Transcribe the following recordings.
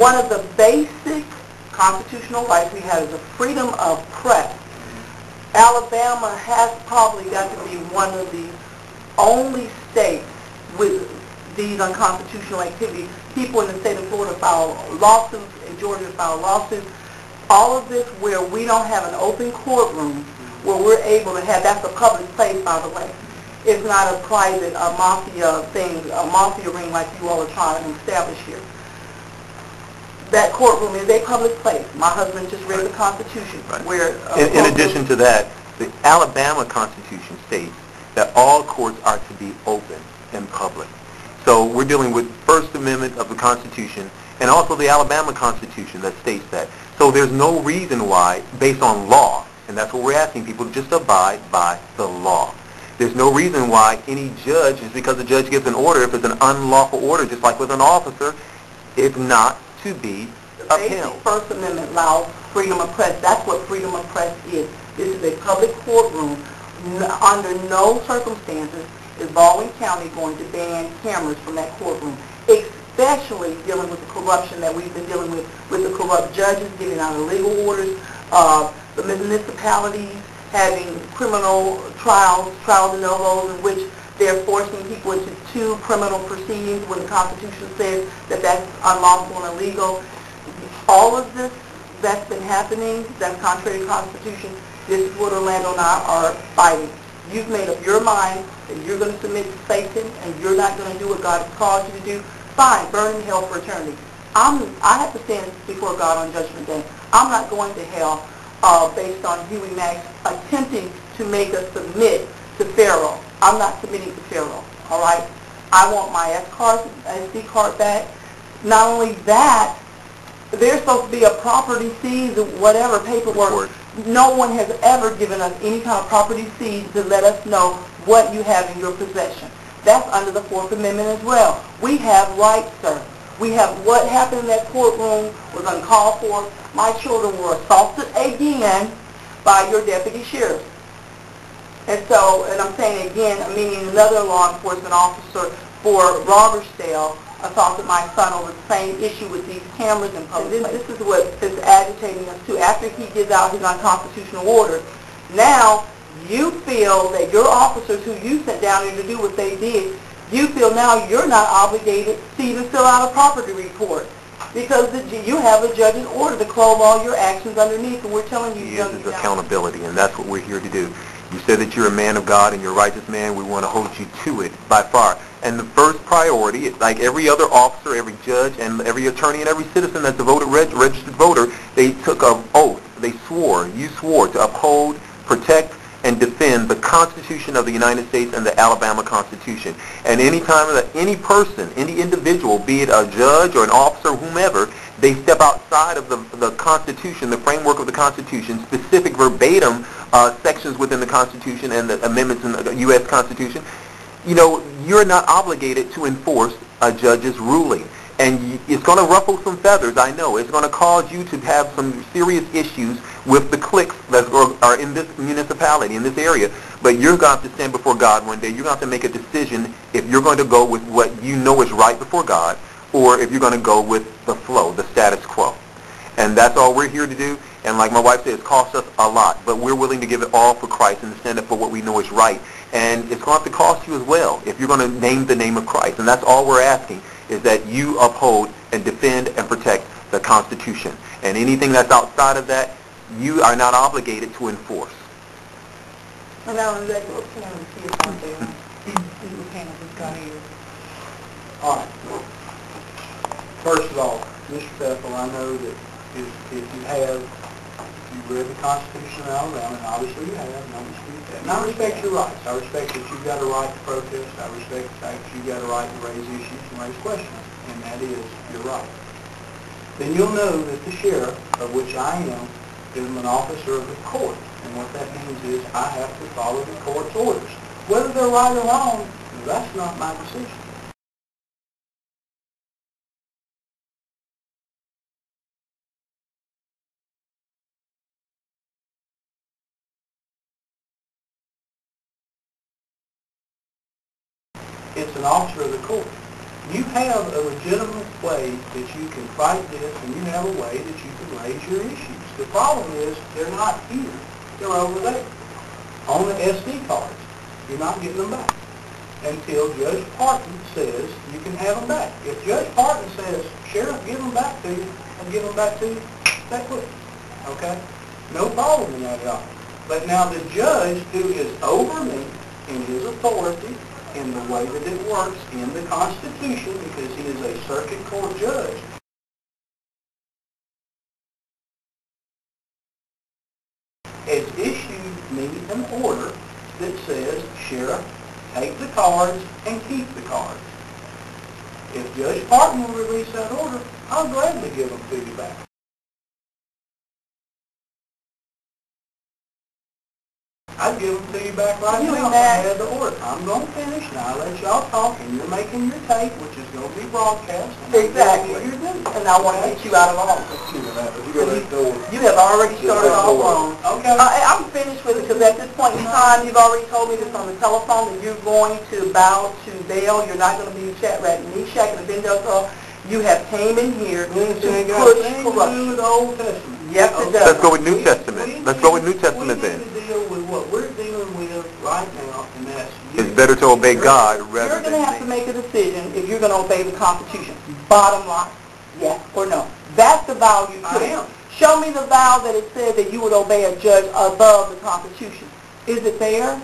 one of the basic constitutional rights we have is the freedom of press. Alabama has probably got to be one of the only states with these unconstitutional activities. People in the state of Florida file lawsuits, in Georgia file lawsuits. All of this where we don't have an open courtroom where we're able to have, that's a public place, by the way. It's not a private mafia thing, a mafia ring like you all are trying to establish here. That courtroom is a public place. My husband just read the Constitution. Right. Where in addition to that, the Alabama Constitution states that all courts are to be open and public. So we're dealing with First Amendment of the Constitution and also the Alabama Constitution that states that. So there's no reason why, based on law, and that's what we're asking people, just abide by the law. There's no reason why any judge, just because the judge gives an order, if it's an unlawful order, just like with an officer, it's not to be upheld. The First Amendment allows freedom of press. That's what freedom of press is. This is a public courtroom. Under no circumstances is Baldwin County going to ban cameras from that courtroom, especially dealing with the corruption that we've been dealing with the corrupt judges giving out illegal orders, the municipalities having criminal trial de novos in which they're forcing people into 2 criminal proceedings when the Constitution says that that's unlawful and illegal. All of this that's been happening, that's contrary to the Constitution, this is what Orlando and I are fighting. You've made up your mind that you're going to submit to Satan and you're not going to do what God has called you to do. Fine, burn in hell for eternity. I have to stand before God on Judgment Day. I'm not going to hell based on Huey Mack attempting to make us submit to Pharaoh. I'm not submitting to Pharaoh, all right? I want my SD card back. Not only that, there's supposed to be a property seize, whatever, paperwork. No one has ever given us any kind of property seize to let us know what you have in your possession. That's under the Fourth Amendment as well. We have rights, sir. We have what happened in that courtroom was uncalled for. My children were assaulted again by your deputy sheriff. And so, and I'm saying again, meaning another law enforcement officer for Robertsdale assaulted my son over the same issue with these cameras in public. This is what is agitating us too. After he gives out his unconstitutional order, now you feel that your officers who you sent down there to do what they did, you feel now you're not obligated to even fill out a property report because you have a judge's order to close all your actions underneath, and we're telling you. Yes, it's accountability, and that's what we're here to do. You said that you're a man of God and you're a righteous man. We want to hold you to it by far. And the first priority, like every other officer, every judge, and every attorney, and every citizen that's a registered voter, they took an oath. They swore. You swore to uphold, protect, and defend the Constitution of the United States and the Alabama Constitution. And any time that any person, any individual, be it a judge or an officer, whomever, they step outside of the Constitution, the framework of the Constitution, specific verbatim sections within the Constitution and the amendments in the U.S. Constitution, you know, you're not obligated to enforce a judge's ruling. And it's going to ruffle some feathers, I know. It's going to cause you to have some serious issues with the cliques that are in this municipality, in this area. But you're going to have to stand before God one day. You're going to have to make a decision if you're going to go with what you know is right before God or if you're going to go with the flow, the status quo. And that's all we're here to do. And like my wife said, it's cost us a lot. But we're willing to give it all for Christ and to stand up for what we know is right. And it's going to have to cost you as well if you're going to name the name of Christ. And that's all we're asking, is that you uphold and defend and protect the Constitution. And anything that's outside of that, you are not obligated to enforce. And now let go of Pam and see if I'm there. See what Pam has got here. All right. First of all, Mr. Bethel, I know that if you've read the Constitution of Alabama, and obviously you have, no dispute that. And I respect your rights. I respect that you've got a right to protest. I respect the fact that you've got a right to raise issues and raise questions, and that is your right. Then you'll know that the sheriff, of which I am an officer of the court, and what that means is I have to follow the court's orders. Whether they're right or wrong, that's not my decision. It's an officer of the court. You have a legitimate way that you can fight this, and you have a way that you can raise your issues. The problem is they're not here. They're over there on the SD cards. You're not getting them back until Judge Parton says you can have them back. If Judge Parton says, Sheriff, give them back to you, I'll give them back to you, that quick. Okay? No problem in that at all. But now the judge who is over me in his authority, in the way that it works in the Constitution, because he is a circuit court judge, has issued me an order that says, Sheriff, take the cards and keep the cards. If Judge Parton will release that order, I'll gladly give them to you back. I'd give them to you back right now if I had the order. I'm going to finish now. I'll let y'all talk, and you're making your tape, which is going to be broadcast. Exactly. And I want to get you out of office. You have already started off wrong. Okay. I'm finished with it because at this point in time, you've already told me this on the telephone that you're going to bow to Baal. You're not going to be Shadrach, Meshach, and Abednego. You have came in here to push corruption. Yes, it does. Let's go with New Testament. Let's go with New Testament then. We need to deal with what we're dealing with right now, and that's you. It's better to obey God rather You're than going to have to make a decision if you're going to obey the Constitution. Bottom line, yes or no. That's the vow you took. I am. Show me the vow that it says that you would obey a judge above the Constitution. Is it there?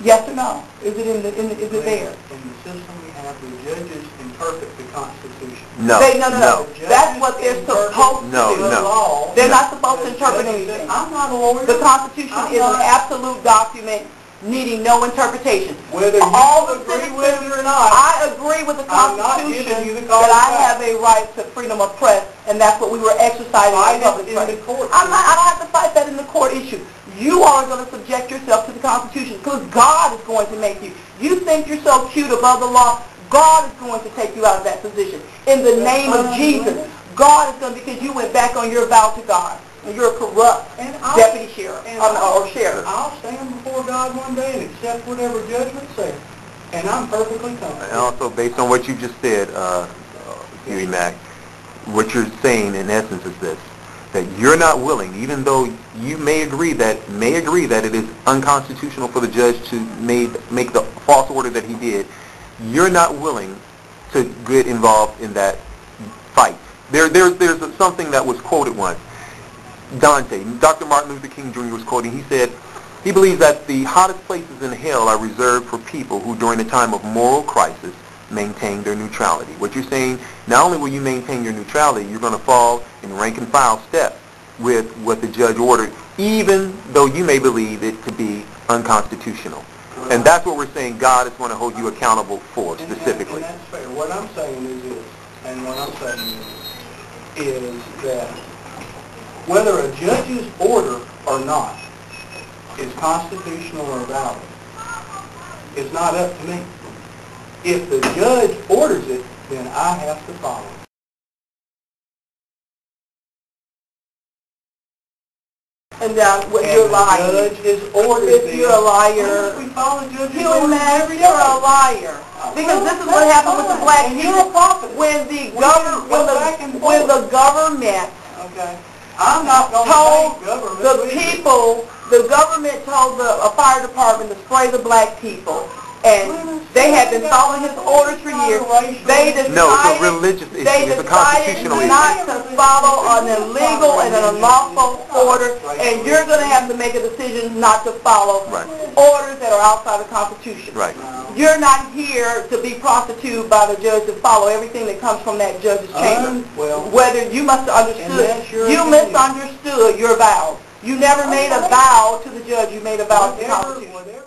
Yes or no? Is it is it there? In the system we have, the judges interpret the Constitution. No. No. That's what they're supposed to do. No. They're not supposed to interpret anything. I'm not a lawyer. The Constitution is an absolute document needing no interpretation. Whether you agree with it or not. I agree with the Constitution that I have a right to freedom of press, and that's what we were exercising in public press. I don't have to fight that in the court issue. You are going to subject yourself to the Constitution because God is going to make you. You think you're so cute above the law, God is going to take you out of that position. In the name of Jesus, God is going to, because you went back on your vow to God. And you're a corrupt deputy sheriff or sheriff. I'll stand before God one day and accept whatever judgment says. And I'm perfectly comfortable. And also, based on what you just said, Huey Mack, what you're saying in essence is this, that you're not willing, even though you may agree that it is unconstitutional for the judge to make the false order that he did, you're not willing to get involved in that fight. There's something that was quoted once. Dr. Martin Luther King Jr. was quoting, he said, he believes that the hottest places in hell are reserved for people who during a time of moral crisis maintain their neutrality. What you're saying, not only will you maintain your neutrality, you're going to fall in rank and file step with what the judge ordered, even though you may believe it to be unconstitutional. And that's what we're saying God is going to hold you accountable for specifically. And that's fair. What I'm saying is this, and what I'm saying is that whether a judge's order or not is constitutional or valid is not up to me. If the judge orders it, then I have to follow it. And you're lying. The judge is ordered If you're a liar, we follow judge's you're orders every day. a liar. Because this is what happened with the black people. When the government Okay. I'm not going to told blame government. the people, the government told the fire department to spray the black people. And they had been following his orders for years. They decided, No, it's a religious issue. It's a constitutional issue. not to follow an illegal and an unlawful order, and you're going to have to make a decision not to follow orders that are outside the Constitution. Right. You're not here to be prostituted by the judge to follow everything that comes from that judge's chamber. Whether you must have understood, you misunderstood your vows. You never made a vow to the judge. You made a vow to the Constitution.